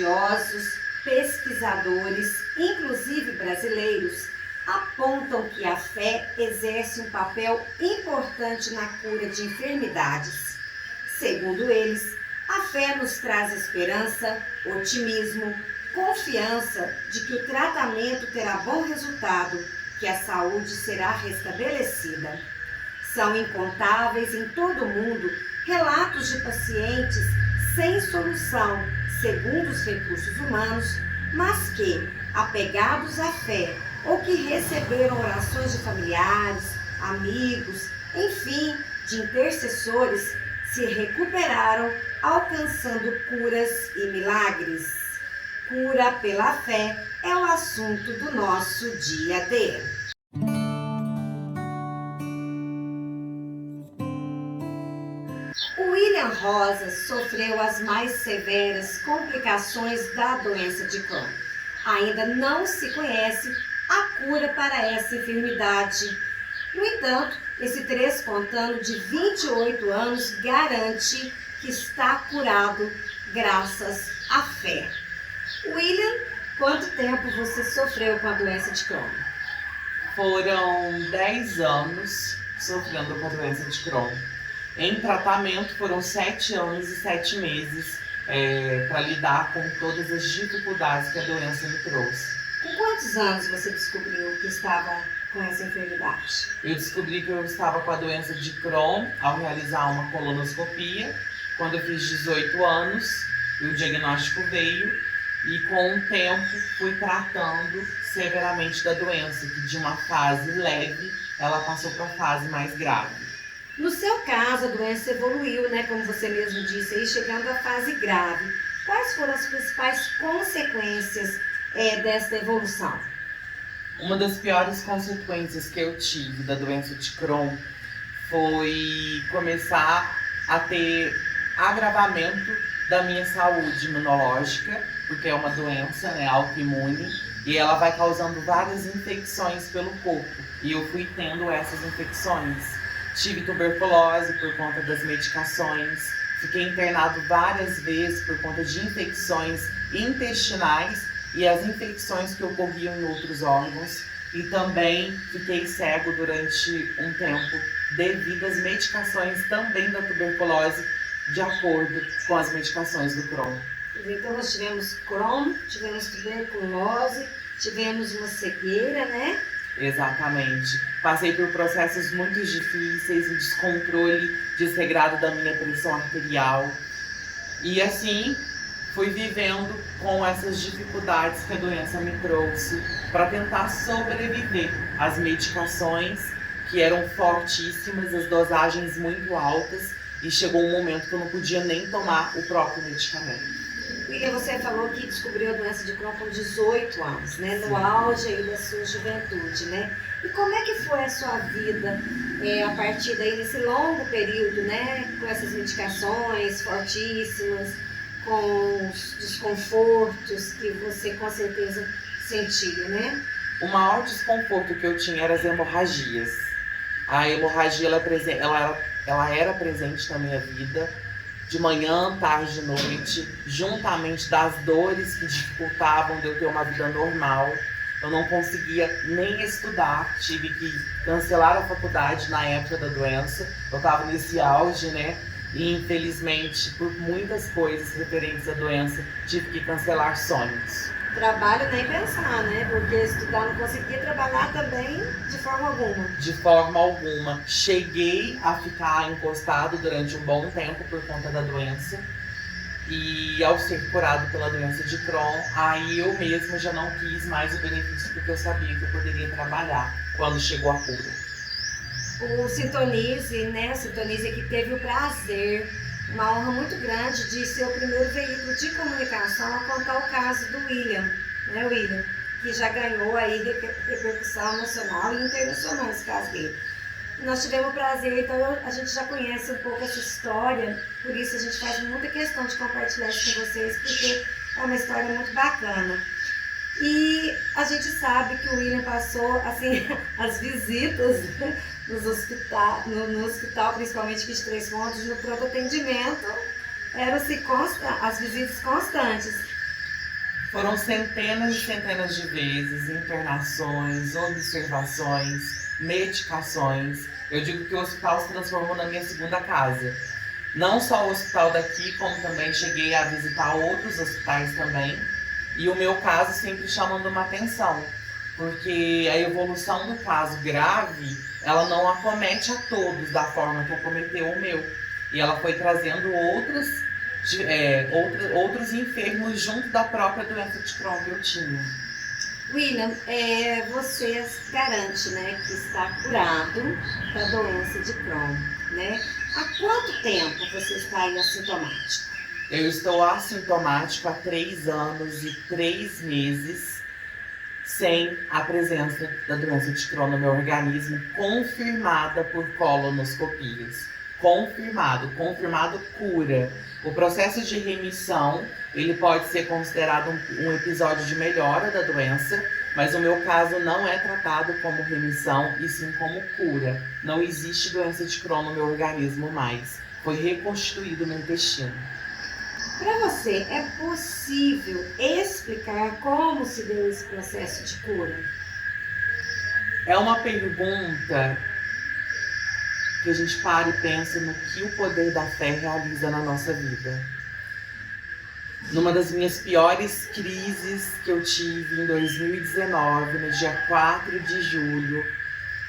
estudiosos, pesquisadores, inclusive brasileiros, apontam que a fé exerce um papel importante na cura de enfermidades. Segundo eles, a fé nos traz esperança, otimismo, confiança de que o tratamento terá bom resultado, que a saúde será restabelecida. São incontáveis em todo o mundo relatos de pacientes sem solução, segundo os recursos humanos, mas que, apegados à fé, ou que receberam orações de familiares, amigos, enfim, de intercessores, se recuperaram, alcançando curas e milagres. Cura pela fé é o assunto do nosso dia a dia. William Rosa sofreu as mais severas complicações da doença de Crohn. Ainda não se conhece a cura para essa enfermidade. No entanto, esse transplantano de 28 anos garante que está curado graças à fé. William, quanto tempo você sofreu com a doença de Crohn? Foram 10 anos sofrendo com a doença de Crohn. Em tratamento foram 7 anos e 7 meses para lidar com todas as dificuldades que a doença me trouxe. Com quantos anos você descobriu que estava com essa enfermidade? Eu descobri que eu estava com a doença de Crohn ao realizar uma colonoscopia. Quando eu fiz 18 anos, o diagnóstico veio e com o tempo fui tratando severamente da doença, que de uma fase leve ela passou para a fase mais grave. No seu caso, a doença evoluiu, né, como você mesmo disse, aí, chegando à fase grave. Quais foram as principais consequências desta evolução? Uma das piores consequências que eu tive da doença de Crohn foi começar a ter agravamento da minha saúde imunológica, porque é uma doença, né, autoimune, e ela vai causando várias infecções pelo corpo. E eu fui tendo essas infecções. Tive tuberculose por conta das medicações, fiquei internado várias vezes por conta de infecções intestinais e as infecções que ocorriam em outros órgãos, e também fiquei cego durante um tempo devido às medicações também da tuberculose, de acordo com as medicações do Crohn. Então nós tivemos Crohn, tivemos tuberculose, tivemos uma cegueira, né? Exatamente. Passei por processos muito difíceis, o descontrole desregrado da minha pressão arterial. E assim, fui vivendo com essas dificuldades que a doença me trouxe para tentar sobreviver às medicações que eram fortíssimas, as dosagens muito altas, e chegou um momento que eu não podia nem tomar o próprio medicamento. William, você falou que descobriu a doença de Crohn com 18 anos, né? No Sim. auge aí da sua juventude, né? E como é que foi a sua vida a partir daí, nesse longo período, né? Com essas medicações fortíssimas, com os desconfortos que você com certeza sentia, né? O maior desconforto que eu tinha eram as hemorragias. A hemorragia ela era presente na minha vida, de manhã, tarde e noite, juntamente das dores que dificultavam de eu ter uma vida normal. Eu não conseguia nem estudar, tive que cancelar a faculdade na época da doença. Eu estava nesse auge, né? E infelizmente, por muitas coisas referentes à doença, tive que cancelar sonhos. Trabalho nem pensar, né? Porque estudar não conseguia trabalhar também de forma alguma. De forma alguma. Cheguei a ficar encostado durante um bom tempo por conta da doença. E ao ser curado pela doença de Crohn, aí eu mesma já não quis mais o benefício, porque eu sabia que eu poderia trabalhar quando chegou a cura. O Sintonize, né? O Sintonize que teve o prazer, uma honra muito grande de ser o primeiro veículo de comunicação a contar o caso do William, né, William? Que já ganhou aí repercussão nacional e internacional nesse caso dele. Nós tivemos o prazer, então a gente já conhece um pouco essa história, por isso a gente faz muita questão de compartilhar isso com vocês, porque é uma história muito bacana. E a gente sabe que o William passou, assim, as visitas no hospital, principalmente aqui de Três Pontos, no pronto atendimento, eram-se as visitas constantes. Foram centenas e centenas de vezes, internações, observações, medicações. Eu digo que o hospital se transformou na minha segunda casa. Não só o hospital daqui, como também cheguei a visitar outros hospitais também. E o meu caso sempre chamando uma atenção, porque a evolução do caso grave, ela não acomete a todos da forma que acometeu o meu. E ela foi trazendo outros enfermos junto da própria doença de Crohn que eu tinha. William, você garante, né, que está curado da doença de Crohn, né? Há quanto tempo você está aí assintomático? Eu estou assintomático há 3 anos e 3 meses sem a presença da doença de Crohn no meu organismo, confirmada por colonoscopias. Confirmado cura. O processo de remissão, ele pode ser considerado um episódio de melhora da doença, mas o meu caso não é tratado como remissão, e sim como cura. Não existe doença de Crohn no meu organismo mais. Foi reconstituído no intestino. Para você, é possível explicar como se deu esse processo de cura? É uma pergunta que a gente para e pensa no que o poder da fé realiza na nossa vida. Numa das minhas piores crises que eu tive em 2019, no dia 4 de julho,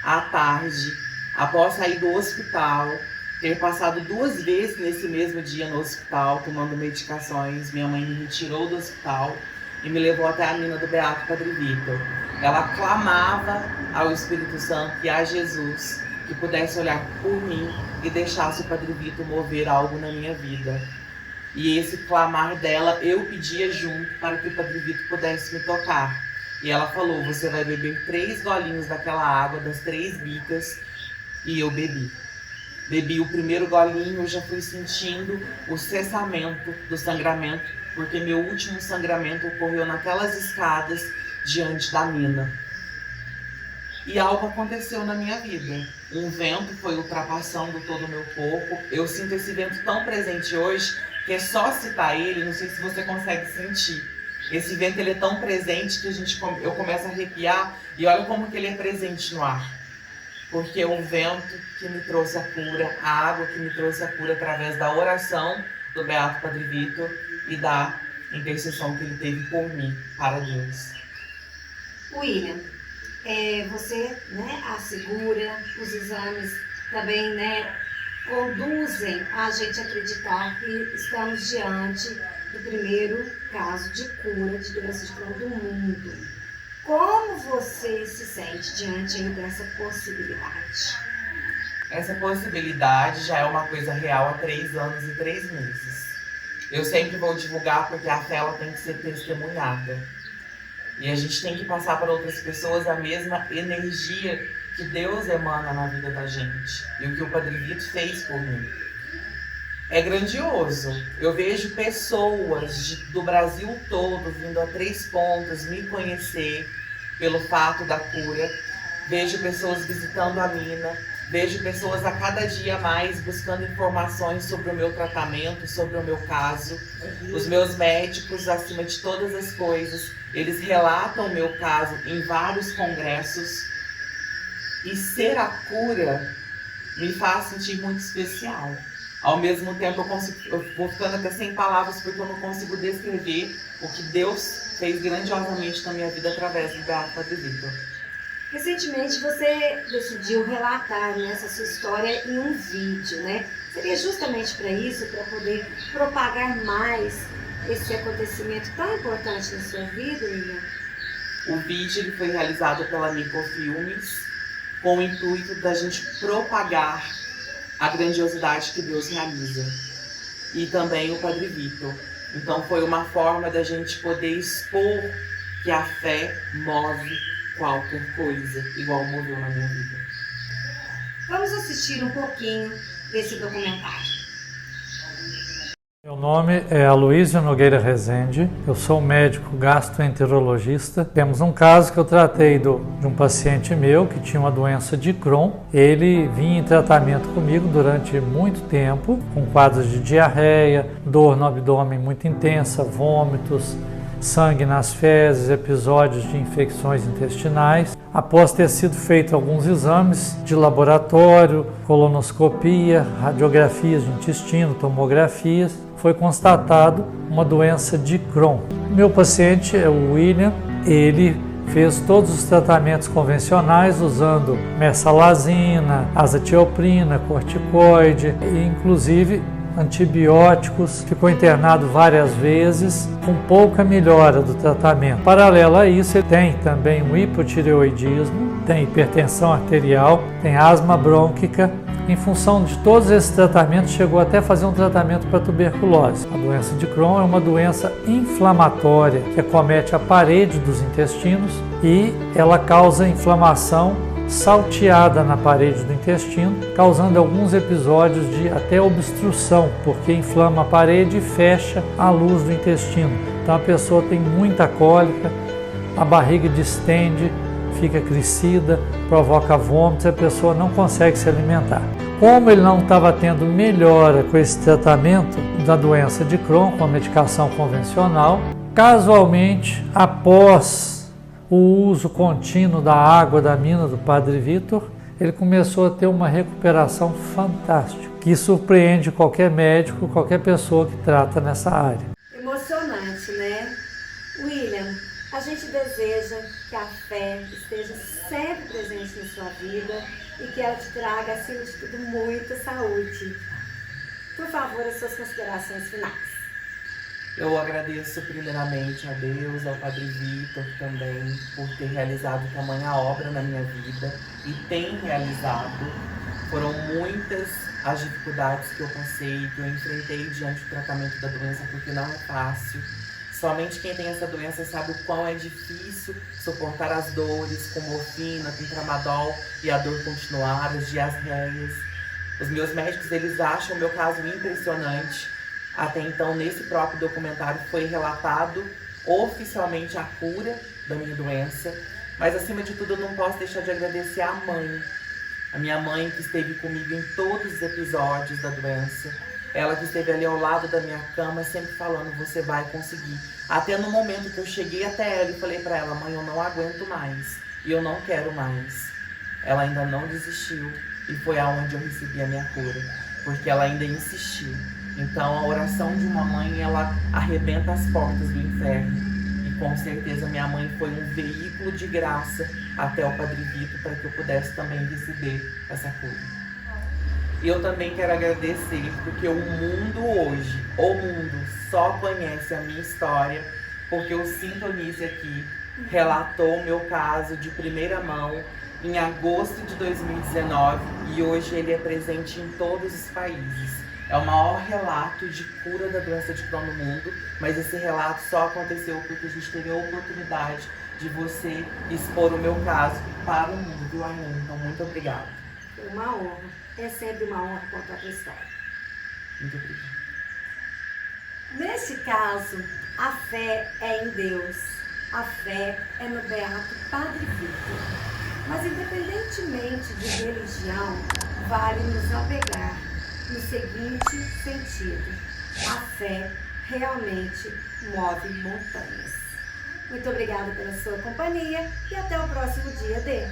à tarde, após sair do hospital, ter passado 2 vezes nesse mesmo dia no hospital, tomando medicações, minha mãe me retirou do hospital e me levou até a mina do Beato Padre Vitor. Ela clamava ao Espírito Santo e a Jesus que pudesse olhar por mim e deixasse o Padre Vitor mover algo na minha vida. E esse clamar dela, eu pedia junto para que o Padre Vitor pudesse me tocar. E ela falou, você vai beber 3 golinhos daquela água, das 3 bicas, e eu bebi. Bebi o primeiro golinho, eu já fui sentindo o cessamento do sangramento, porque meu último sangramento ocorreu naquelas escadas diante da mina. E algo aconteceu na minha vida. Um vento foi ultrapassando todo o meu corpo. Eu sinto esse vento tão presente hoje, que é só citar ele, não sei se você consegue sentir. Esse vento ele é tão presente que eu começo a arrepiar, e olha como que ele é presente no ar. Porque o vento que me trouxe a cura, a água que me trouxe a cura através da oração do Beato Padre Vitor e da intercessão que ele teve por mim para Deus. William, você, né, assegura, os exames também, né, conduzem a gente a acreditar que estamos diante do primeiro caso de cura de doença de Crohn do mundo. Como você se sente diante dessa possibilidade? Essa possibilidade já é uma coisa real há 3 anos e 3 meses. Eu sempre vou divulgar porque a fé ela tem que ser testemunhada. E a gente tem que passar para outras pessoas a mesma energia que Deus emana na vida da gente. E o que o Padre Vitor fez por mim. É grandioso. Eu vejo pessoas do Brasil todo vindo a 3 Pontos me conhecer pelo fato da cura. Vejo pessoas visitando a mina. Vejo pessoas a cada dia mais buscando informações sobre o meu tratamento, sobre o meu caso. Os meus médicos, acima de todas as coisas, eles relatam o meu caso em vários congressos. E ser a cura me faz sentir muito especial. Ao mesmo tempo eu vou ficando até sem palavras porque eu não consigo descrever o que Deus fez grandiosamente na minha vida através do Beato Padre Vitor. Recentemente você decidiu relatar essa sua história em um vídeo, né? Seria justamente para isso, para poder propagar mais esse acontecimento tão importante na sua vida, William? O vídeo ele foi realizado pela Microfilmes com o intuito da gente propagar a grandiosidade que Deus realiza. E também o Padre Vitor. Então foi uma forma da gente poder expor que a fé move qualquer coisa, igual moveu na minha vida. Vamos assistir um pouquinho desse documentário. Meu nome é Aloísio Nogueira Rezende, eu sou médico gastroenterologista. Temos um caso que eu tratei de um paciente meu que tinha uma doença de Crohn. Ele vinha em tratamento comigo durante muito tempo, com quadros de diarreia, dor no abdômen muito intensa, vômitos, sangue nas fezes, episódios de infecções intestinais. Após ter sido feito alguns exames de laboratório, colonoscopia, radiografias de intestino, tomografias, foi constatado uma doença de Crohn. Meu paciente é o William, ele fez todos os tratamentos convencionais usando mersalazina, azatioprina, corticoide e inclusive antibióticos, ficou internado várias vezes com pouca melhora do tratamento. Paralelo a isso, ele tem também um hipotireoidismo, tem hipertensão arterial, tem asma brônquica. Em função de todos esses tratamentos, chegou até a fazer um tratamento para tuberculose. A doença de Crohn é uma doença inflamatória que acomete a parede dos intestinos e ela causa inflamação salteada na parede do intestino, causando alguns episódios de até obstrução, porque inflama a parede e fecha a luz do intestino. Então a pessoa tem muita cólica, a barriga distende, fica crescida, provoca vômitos, a pessoa não consegue se alimentar. Como ele não estava tendo melhora com esse tratamento da doença de Crohn, com a medicação convencional, casualmente, após o uso contínuo da água da mina do Padre Vitor, ele começou a ter uma recuperação fantástica, que surpreende qualquer médico, qualquer pessoa que trata nessa área. Emocionante, né? William, a gente deseja que a fé esteja sempre presente na sua vida e que ela te traga, acima de tudo, muita saúde. Por favor, as suas considerações finais. Eu agradeço primeiramente a Deus, ao Padre Vitor também, por ter realizado tamanha obra na minha vida e tem realizado. Foram muitas as dificuldades que eu passei, que eu enfrentei diante do tratamento da doença, porque não é fácil. Somente quem tem essa doença sabe o quão é difícil suportar as dores com morfina, com tramadol e a dor continuar, as diarreias. Os meus médicos, eles acham o meu caso impressionante. Até então, nesse próprio documentário foi relatado oficialmente a cura da minha doença. Mas, acima de tudo, eu não posso deixar de agradecer à mãe. A minha mãe que esteve comigo em todos os episódios da doença. Ela que esteve ali ao lado da minha cama, sempre falando, você vai conseguir. Até no momento que eu cheguei até ela e falei para ela, mãe, eu não aguento mais e eu não quero mais. Ela ainda não desistiu e foi aonde eu recebi a minha cura, porque ela ainda insistiu. Então a oração de uma mãe, ela arrebenta as portas do inferno. E com certeza minha mãe foi um veículo de graça até o Padre Vitor para que eu pudesse também receber essa cura. E eu também quero agradecer porque o mundo hoje, o mundo só conhece a minha história porque o Sintonize aqui relatou o meu caso de primeira mão em agosto de 2019 e hoje ele é presente em todos os países. É o maior relato de cura da doença de Crohn no mundo, mas esse relato só aconteceu porque a gente teve a oportunidade de você expor o meu caso para o mundo, viu, Arlene? Então, muito obrigada. Foi uma honra. É sempre uma honra contar a tua história. Muito obrigada. Neste caso, a fé é em Deus. A fé é no Beato Padre Vitor. Mas, independentemente de religião, vale nos apegar no seguinte sentido: a fé realmente move montanhas. Muito obrigada pela sua companhia e até o próximo dia D.